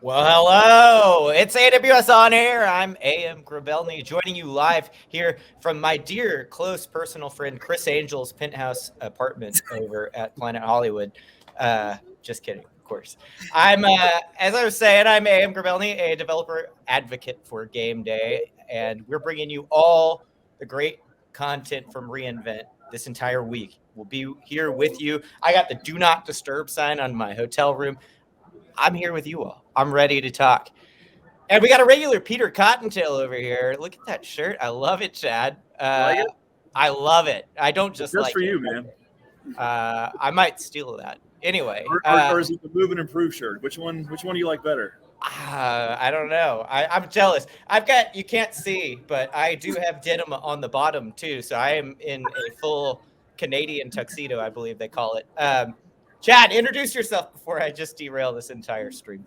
Well, hello. It's AWS On Air. I'm A.M. Grabelny, joining you live here from my dear, close personal friend Chris Angel's penthouse apartment over at Planet Hollywood. Just kidding, of course. As I was saying, I'm A.M. Grabelny, a developer advocate for Game Day, and we're bringing you all the great content from reInvent this entire week. We'll be here with you. I got the Do Not Disturb sign on my hotel room. I'm here with you all. I'm ready to talk. And we got a regular Peter Cottontail over here. Look at that shirt. I love it, Chad. Like it? I love it. I don't just like for it. you, man. I might steal that. Anyway. Or is it the Move and Improve shirt? Which one do you like better? I don't know. I'm jealous. You can't see, but I do have denim on the bottom too. So I am in a full Canadian tuxedo, I believe they call it. Chad, introduce yourself before I just derail this entire stream.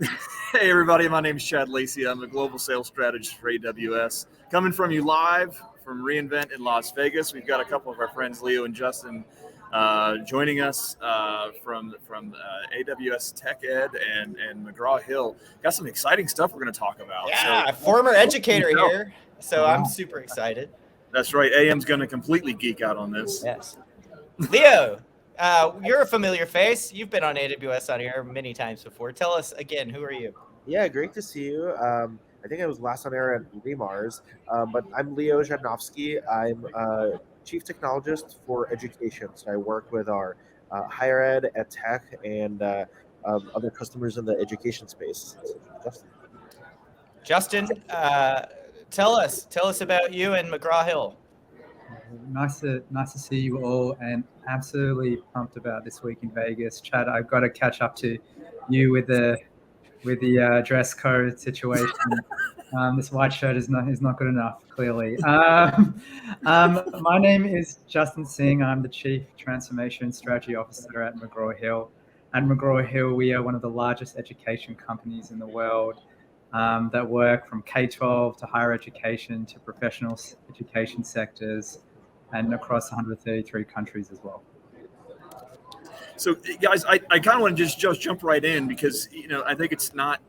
Hey, everybody. My name is Chad Lacey. I'm a global sales strategist for AWS. Coming from you live from reInvent in Las Vegas. We've got a couple of our friends, Leo and Justin, joining us from AWS Tech Ed and McGraw Hill. Got some exciting stuff we're going to talk about. Yeah, former educator here. So I'm super excited. That's right. AM's going to completely geek out on this. Yes. Leo. You're a familiar face. You've been on AWS On Air many times before. Tell us again, who are you? Yeah, great to see you. I think I was last on air at Remars, but I'm Leo Zhadanovsky. I'm Chief Technologist for Education. So I work with our higher ed, EdTech, and other customers in the education space. Justin, tell us about you and McGraw Hill. Nice to see you all, and absolutely pumped about this week in Vegas. Chad, I've got to catch up to you with the dress code situation. This white shirt is not good enough, clearly. My name is Justin Singh. I'm the Chief Transformation Strategy Officer at McGraw Hill. At McGraw Hill, we are one of the largest education companies in the world that work from K-12 to higher education to professional education sectors, and across 133 countries as well. So, guys, I kind of want to just jump right in because, I think it's not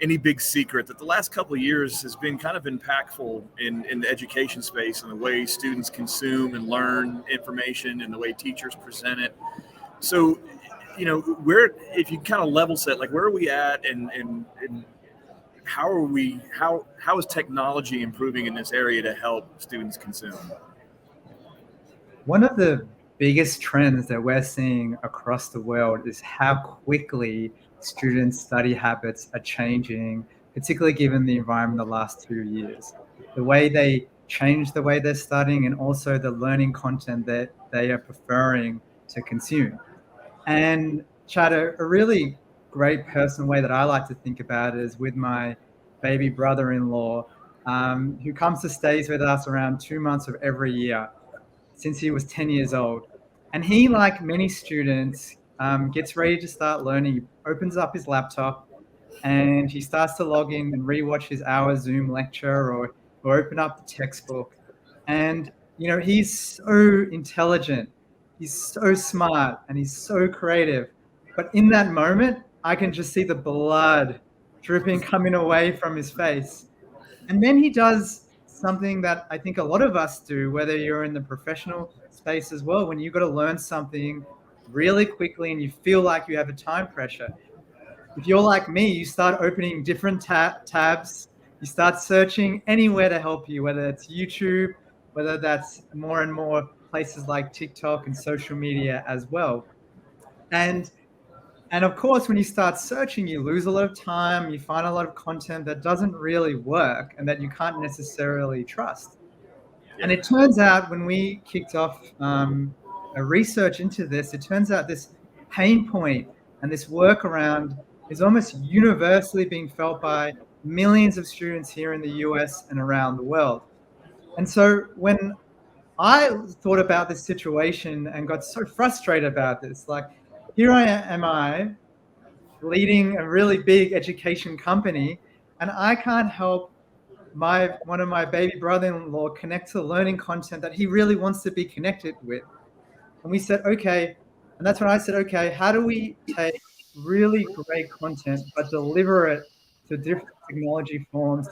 any big secret that the last couple of years has been kind of impactful in the education space and the way students consume and learn information and the way teachers present it. So, if you kind of level set, like, where are we at and how is technology improving in this area to help students consume? One of the biggest trends that we're seeing across the world is how quickly students' study habits are changing, particularly given the environment the last 2 years. The way they change the way they're studying and also the learning content that they are preferring to consume. And Chad, a really great personal way that I like to think about it is with my baby brother-in-law, who comes to stays with us around 2 months of every year since he was 10 years old. And he, like many students, gets ready to start learning. He opens up his laptop and he starts to log in and rewatch his hour Zoom lecture or open up the textbook. And, he's so intelligent, he's so smart, and he's so creative. But in that moment, I can just see the blood dripping coming away from his face. And then he does something that I think a lot of us do, whether you're in the professional space as well, when you've got to learn something really quickly and you feel like you have a time pressure. If you're like me, you start opening different tabs, you start searching anywhere to help you, whether it's YouTube, whether that's more and more places like TikTok and social media as well. And of course, when you start searching, you lose a lot of time, you find a lot of content that doesn't really work and that you can't necessarily trust. And it turns out when we kicked off a research into this, it turns out this pain point and this workaround is almost universally being felt by millions of students here in the US and around the world. And so when I thought about this situation and got so frustrated about this, like, here am I leading a really big education company, and I can't help one of my baby brother-in-law connect to learning content that he really wants to be connected with. And we said, okay, and that's when I said, okay, how do we take really great content but deliver it to different technology forms,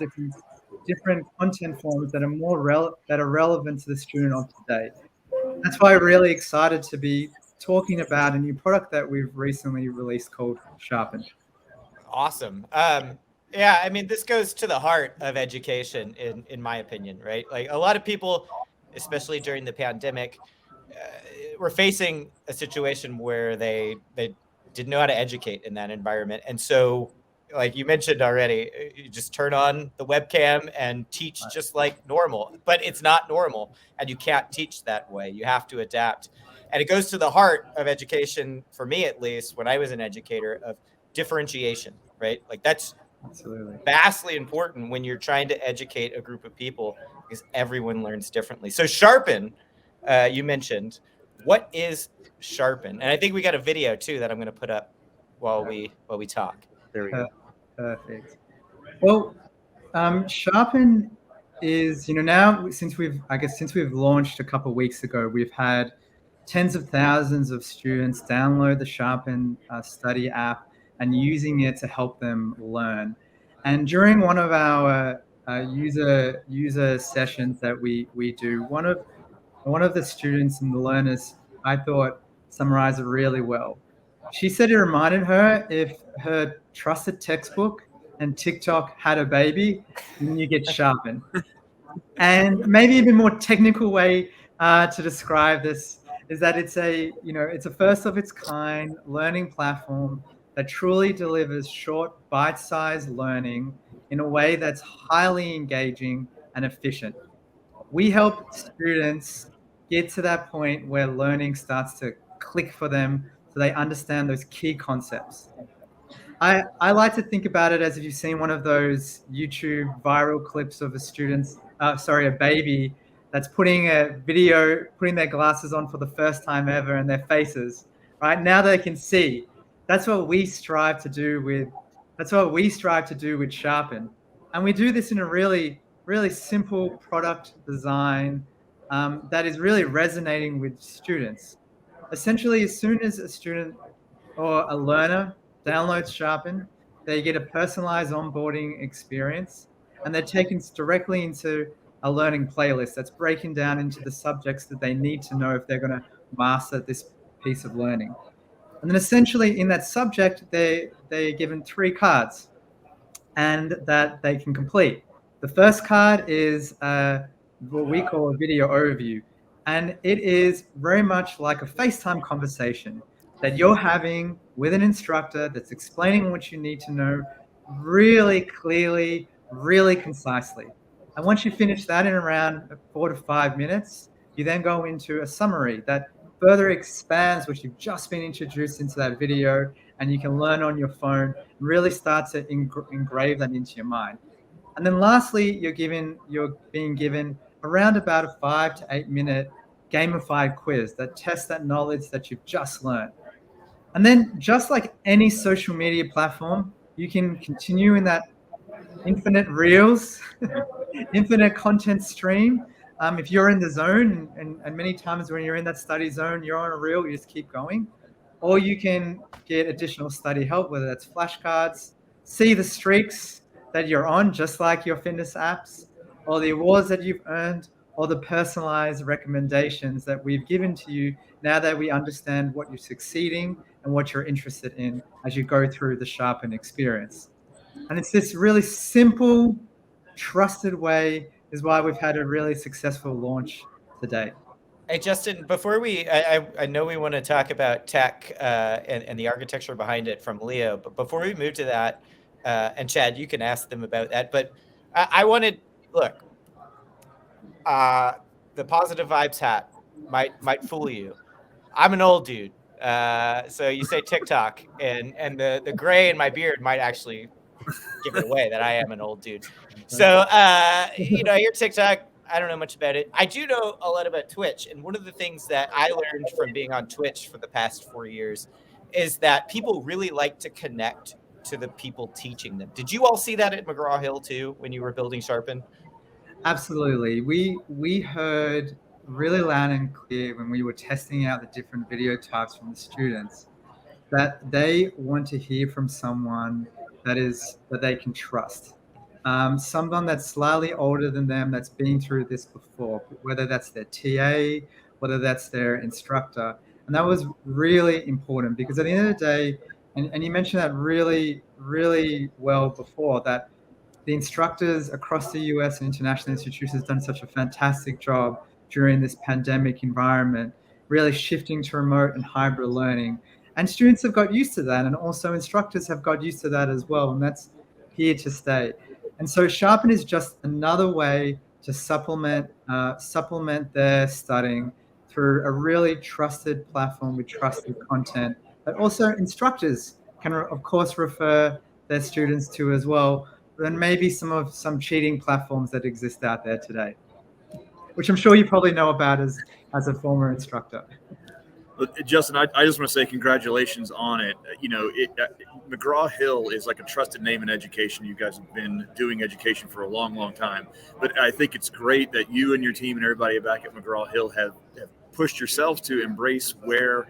different content forms that are relevant to the student of today. That's why we're really excited to be talking about a new product that we've recently released called Sharpen. Awesome. Yeah, I mean, this goes to the heart of education, in my opinion, right? Like a lot of people, especially during the pandemic, were facing a situation where they didn't know how to educate in that environment, and so, like you mentioned already, you just turn on the webcam and teach just like normal, but it's not normal, and you can't teach that way. You have to adapt, and it goes to the heart of education, for me at least, when I was an educator, of differentiation, right? Like that's Absolutely. vastly important when you're trying to educate a group of people, because everyone learns differently. So Sharpen, you mentioned, what is Sharpen? And I think we got a video too that I'm going to put up while we talk. There we go. Perfect. Well, Sharpen is, now since we've launched a couple of weeks ago, we've had tens of thousands of students download the Sharpen study app and using it to help them learn. And during one of our user sessions that we do, one of the students and the learners, I thought, summarized it really well. She said it reminded her if her trusted textbook and TikTok had a baby, then you get Sharpen. And maybe even more technical way to describe this is that it's a first of its kind learning platform that truly delivers short, bite-sized learning in a way that's highly engaging and efficient. We help students get to that point where learning starts to click for them so they understand those key concepts. I like to think about it as if you've seen one of those YouTube viral clips of a baby that's putting their glasses on for the first time ever and their faces, right? Now they can see. That's what we strive to do with Sharpen. And we do this in a really, really simple product design that is really resonating with students. Essentially, as soon as a student or a learner downloads Sharpen, they get a personalized onboarding experience, and they're taken directly into a learning playlist that's breaking down into the subjects that they need to know if they're going to master this piece of learning. And then essentially in that subject, they're given 3 cards and that they can complete. The first card is what we call a video overview. And it is very much like a FaceTime conversation that you're having with an instructor that's explaining what you need to know really clearly, really concisely. And once you finish that in around 4 to 5 minutes, you then go into a summary that further expands what you've just been introduced into that video, and you can learn on your phone, really start to engrave that into your mind. And then lastly, you're being given around about a 5 to 8 minute gamified quiz that tests that knowledge that you've just learned. And then just like any social media platform, you can continue in that infinite reels, infinite content stream. If you're in the zone, and many times when you're in that study zone, you're on a reel, you just keep going. Or you can get additional study help, whether that's flashcards, see the streaks that you're on, just like your fitness apps, or the awards that you've earned, or the personalized recommendations that we've given to you now that we understand what you're succeeding and what you're interested in as you go through the Sharpen experience. And it's this really simple, trusted way is why we've had a really successful launch today. Hey, Justin, before I know we want to talk about tech and the architecture behind it from Leo, but before we move to that, and Chad, you can ask them about that, but I wanted, look, the positive vibes hat might fool you. I'm an old dude. So you say TikTok, and the gray in my beard might actually give it away that I am an old dude. So, your TikTok, I don't know much about it. I do know a lot about Twitch. And one of the things that I learned from being on Twitch for the past 4 years is that people really like to connect to the people teaching them. Did you all see that at McGraw Hill too, when you were building Sharpen? Absolutely. We heard really loud and clear when we were testing out the different video types from the students that they want to hear from someone that they can trust. Someone that's slightly older than them, that's been through this before, whether that's their TA, whether that's their instructor. And that was really important because at the end of the day, and you mentioned that really, really well before, that the instructors across the US and international institutions have done such a fantastic job during this pandemic environment, really shifting to remote and hybrid learning. And students have got used to that, and also instructors have got used to that as well, and that's here to stay. And so Sharpen is just another way to supplement their studying through a really trusted platform with trusted content that also instructors can, of course, refer their students to as well, and maybe some cheating platforms that exist out there today, which I'm sure you probably know about as a former instructor. Justin, I just want to say congratulations on it. McGraw Hill is like a trusted name in education. You guys have been doing education for a long, long time. But I think it's great that you and your team and everybody back at McGraw Hill have pushed yourselves to embrace where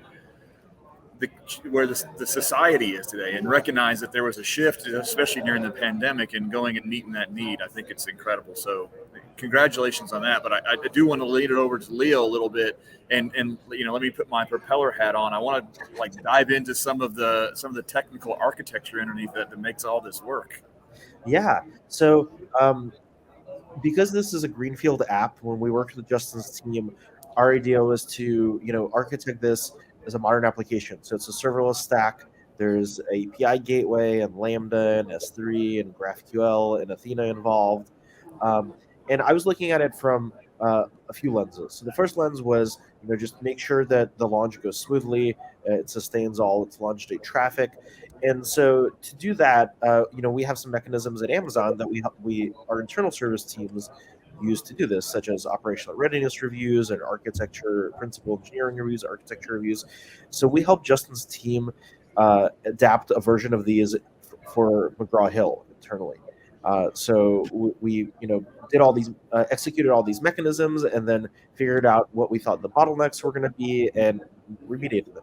the society is today and recognize that there was a shift, especially during the pandemic, and going and meeting that need. I think it's incredible. So congratulations on that. But I do want to lead it over to Leo a little bit and let me put my propeller hat on. I want to dive into some of the technical architecture underneath that makes all this work. Yeah. So because this is a greenfield app, when we worked with Justin's team, our idea was to architect this as a modern application. So it's a serverless stack. There's a API gateway and Lambda and S3 and GraphQL and Athena involved. And I was looking at it from a few lenses. So the first lens was, just make sure that the launch goes smoothly. It sustains all its launch state traffic. And so to do that, we have some mechanisms at Amazon that our internal service teams use to do this, such as operational readiness reviews and architecture, principal engineering reviews, architecture reviews. So we helped Justin's team adapt a version of these for McGraw Hill internally. So we did all these, executed all these mechanisms, and then figured out what we thought the bottlenecks were going to be and remediated them.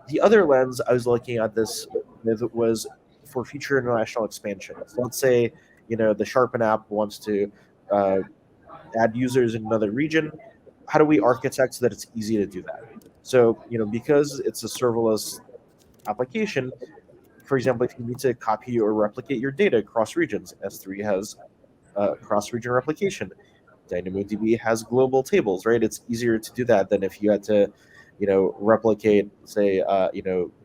The other lens I was looking at this with was for future international expansion. So let's say, the Sharpen app wants to add users in another region. How do we architect so that it's easy to do that? So, because it's a serverless application, for example, if you need to copy or replicate your data across regions, S3 has cross-region replication. DynamoDB has global tables, right? It's easier to do that than if you had to, replicate, say,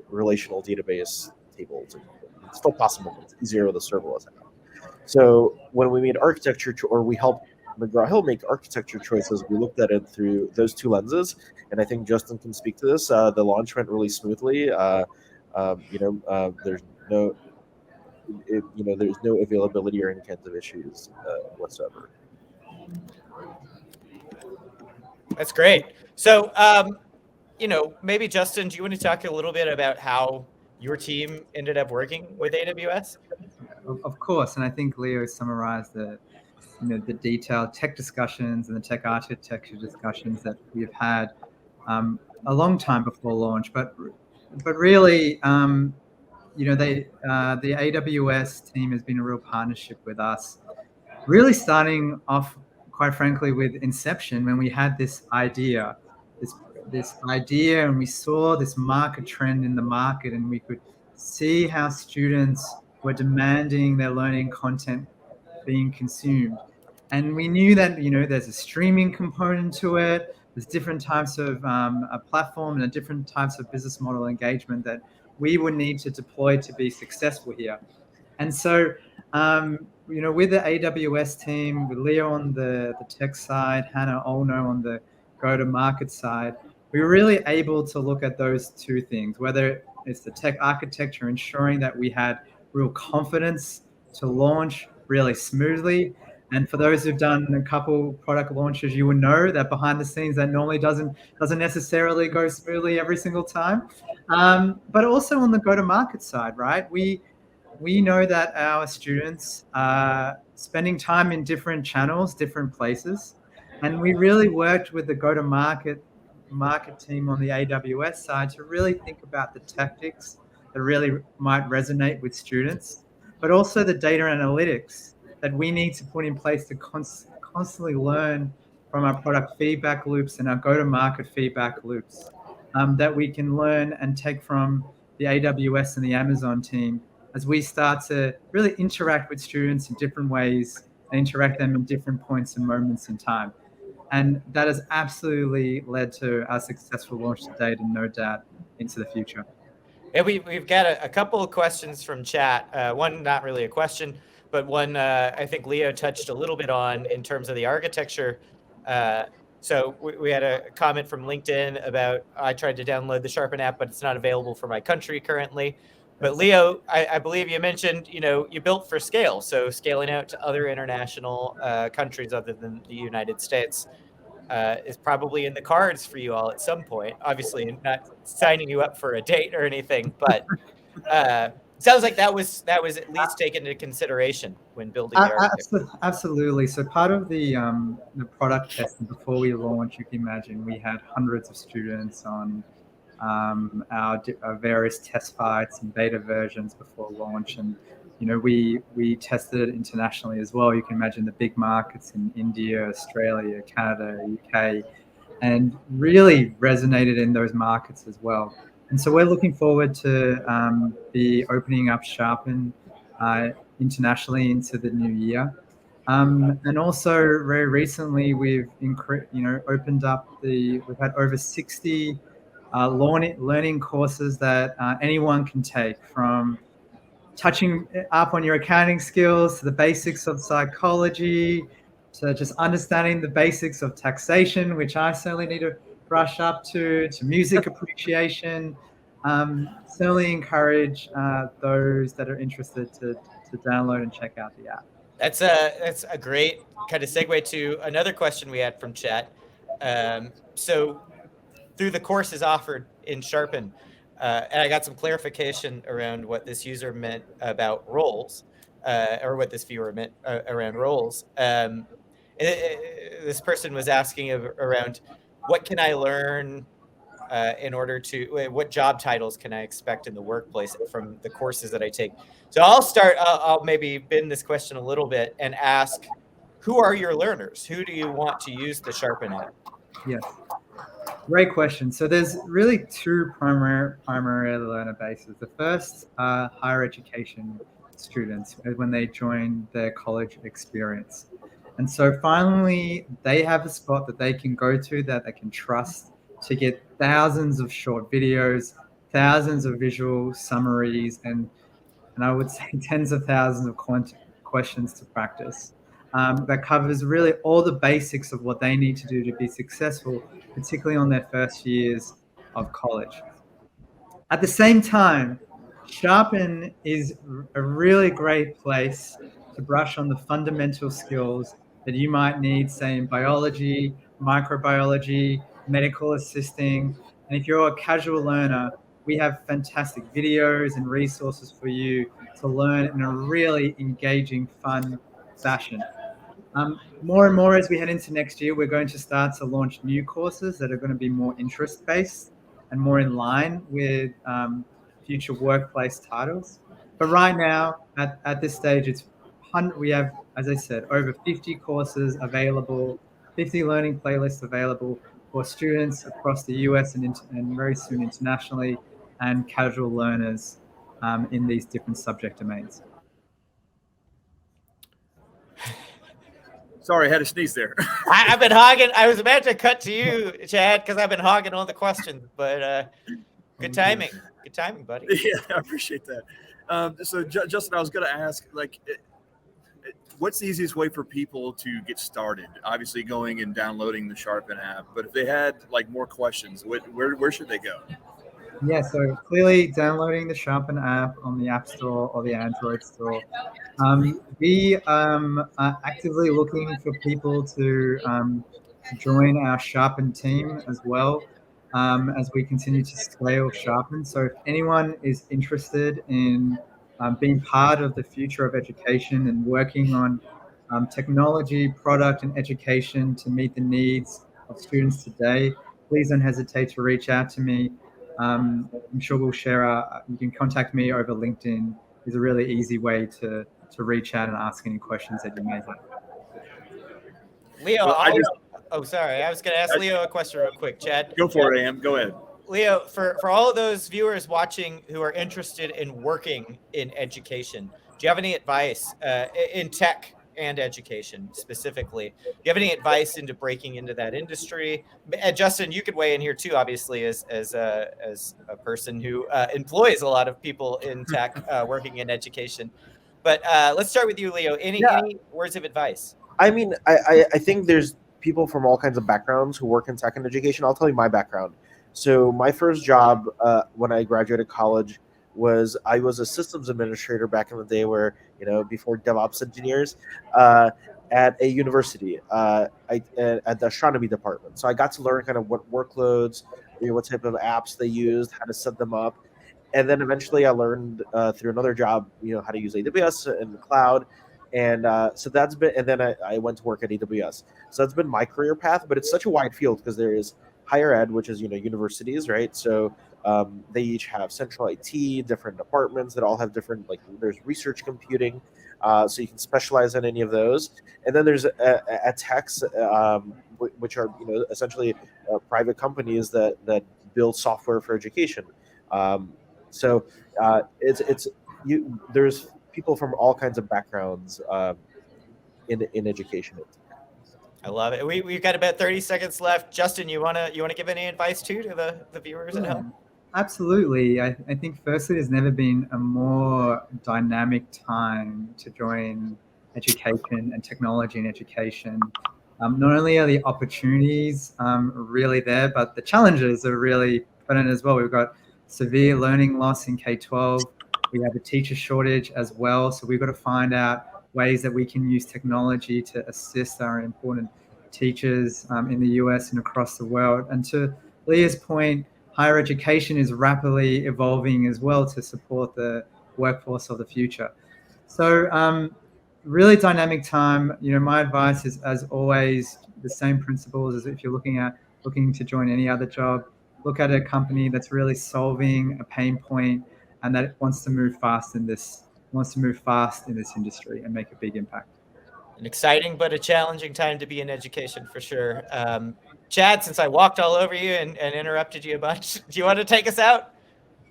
relational database tables. It's still possible, but it's easier with a serverless app. So when we made architecture, or we helped McGraw Hill make architecture choices, we looked at it through those two lenses, and I think Justin can speak to this. The launch went really smoothly. There's no availability or any kinds of issues whatsoever. That's great. So, maybe Justin, do you want to talk a little bit about how your team ended up working with AWS? Of course, and I think Leo summarized the detailed tech discussions and the tech architecture discussions that we've had a long time before launch. But really, the AWS team has been a real partnership with us, really starting off, quite frankly, with inception, when we had this idea, and we saw this market trend in the market, and we could see how students were demanding their learning content being consumed. And we knew that, there's a streaming component to it. There's different types of a platform and different types of business model engagement that we would need to deploy to be successful here. And so, with the AWS team, with Leo on the tech side, Hannah Olno on the go-to-market side, we were really able to look at those two things, whether it's the tech architecture, ensuring that we had real confidence to launch really smoothly. And for those who've done a couple product launches, you would know that behind the scenes that normally doesn't necessarily go smoothly every single time. But also on the go-to-market side, right? We know that our students are spending time in different channels, different places. And we really worked with the go-to-market team on the AWS side to really think about the tactics that really might resonate with students. but also the data analytics that we need to put in place to constantly learn from our product feedback loops and our go-to-market feedback loops, that we can learn and take from the AWS and the Amazon team as we start to really interact with students in different ways and interact them in different points and moments in time. And that has absolutely led to our successful launch to date and no doubt into the future. Yeah, we've got a couple of questions from chat. One, not really a question, but one I think Leo touched a little bit on in terms of the architecture. So we had a comment from LinkedIn about, I tried to download the Sharpen app, but it's not available for my country currently. But Leo, I believe you mentioned, you built for scale. So scaling out to other international countries other than the United States is probably in the cards for you all at some point. Obviously, not signing you up for a date or anything, but sounds like that was at least taken into consideration when building the architecture. Absolutely. So part of the product testing before we launched, you can imagine we had hundreds of students on our various test fights and beta versions before launch, and we tested it internationally as well. You can imagine the big markets in India, Australia, Canada, UK, and really resonated in those markets as well. And so we're looking forward to be opening up Sharpen internationally into the new year. And also very recently we've opened up we've had over 60 learning courses that anyone can take, from touching up on your accounting skills to the basics of psychology to just understanding the basics of taxation, which I certainly need to brush up to music appreciation. Certainly encourage those that are interested to download and check out the app. That's a great kind of segue to another question we had from chat. So through the courses offered in Sharpen, and I got some clarification around what this user meant about roles, or what this viewer meant around roles. This person was asking around, what can I learn in order to, what job titles can I expect in the workplace from the courses that I take? So I'll maybe bend this question a little bit and ask, who are your learners? Who do you want to use the Sharpen app? Yes. Great question. So there's really two primary learner bases. The first are higher education students when they join their college experience. And so finally, they have a spot that they can go to, that they can trust, to get thousands of short videos, thousands of visual summaries, and I would say tens of thousands of questions to practice. That covers really all the basics of what they need to do to be successful, particularly on their first years of college. At the same time, Sharpen is a really great place to brush on the fundamental skills that you might need, say, in biology, microbiology, medical assisting. And if you're a casual learner, we have fantastic videos and resources for you to learn in a really engaging, fun fashion. More and more as we head into next year, we're going to start to launch new courses that are going to be more interest-based and more in line with future workplace titles. But right now, at this stage, we have, as I said, over 50 courses available, 50 learning playlists available for students across the US and very soon internationally, and casual learners in these different subject domains. Sorry, I had to sneeze there. I've been hogging. I was about to cut to you, Chad, because I've been hogging all the questions. But good timing. Good timing, buddy. Yeah, I appreciate that. So, Justin, I was going to ask, what's the easiest way for people to get started? Obviously, going and downloading the Sharpen app. But if they had more questions, where should they go? Yeah, so clearly downloading the Sharpen app on the App Store or the Android Store. We are actively looking for people to join our Sharpen team as well, as we continue to scale Sharpen. So if anyone is interested in being part of the future of education and working on technology, product, and education to meet the needs of students today, please don't hesitate to reach out to me. I'm sure we'll share you can contact me over LinkedIn is a really easy way to reach out and ask any questions that you may have. Leo, Well, sorry. I was going to ask Leo a question real quick. Chad, go for it, Am. Go ahead. Leo, for all of those viewers watching who are interested in working in education, do you have any advice in tech and education specifically? Do you have any advice into breaking into that industry? And Justin, you could weigh in here too, obviously, as a person who employs a lot of people in tech working in education. But let's start with you, Leo. Any words of advice? I mean, I think there's people from all kinds of backgrounds who work in tech and education. I'll tell you my background. So my first job when I graduated college was I was a systems administrator back in the day where, before DevOps engineers at a university at the astronomy department. So I got to learn kind of what workloads, what type of apps they used, how to set them up. And then eventually I learned through another job, how to use AWS and the cloud. And so that's been, and then I went to work at AWS. So that's been my career path, but it's such a wide field because there is higher ed, which is, universities, right? So they each have central IT, different departments that all have different, there's research computing. So you can specialize in any of those. And then there's edtechs, which are, essentially private companies that build software for education. There's people from all kinds of backgrounds in education. I love it. We've got about 30 seconds left. Justin, you wanna give any advice to the viewers at home? Absolutely. I think firstly, there's never been a more dynamic time to join education and technology in education. Not only are the opportunities really there, but the challenges are really present as well. We've got severe learning loss in K-12. We have a teacher shortage as well. So we've got to find out ways that we can use technology to assist our important teachers in the US and across the world. And to Leah's point, higher education is rapidly evolving as well to support the workforce of the future. So really dynamic time. My advice is, as always, the same principles as if you're looking to join any other job. Look at a company that's really solving a pain point and that wants to move fast in this industry and make a big impact. An exciting but a challenging time to be in education for sure. Chad, since I walked all over you and interrupted you a bunch, do you want to take us out?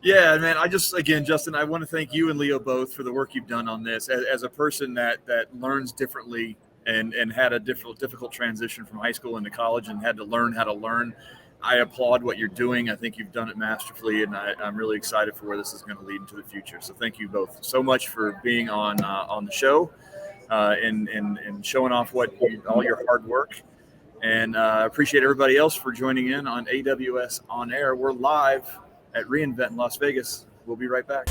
Yeah, man. Again, Justin, I want to thank you and Leo both for the work you've done on this. As a person that learns differently and had a difficult transition from high school into college and had to learn how to learn, I applaud what you're doing. I think you've done it masterfully, and I'm really excited for where this is going to lead into the future. So thank you both so much for being on the show and showing off all your hard work. And appreciate everybody else for joining in on AWS On Air. We're live at reInvent in Las Vegas. We'll be right back.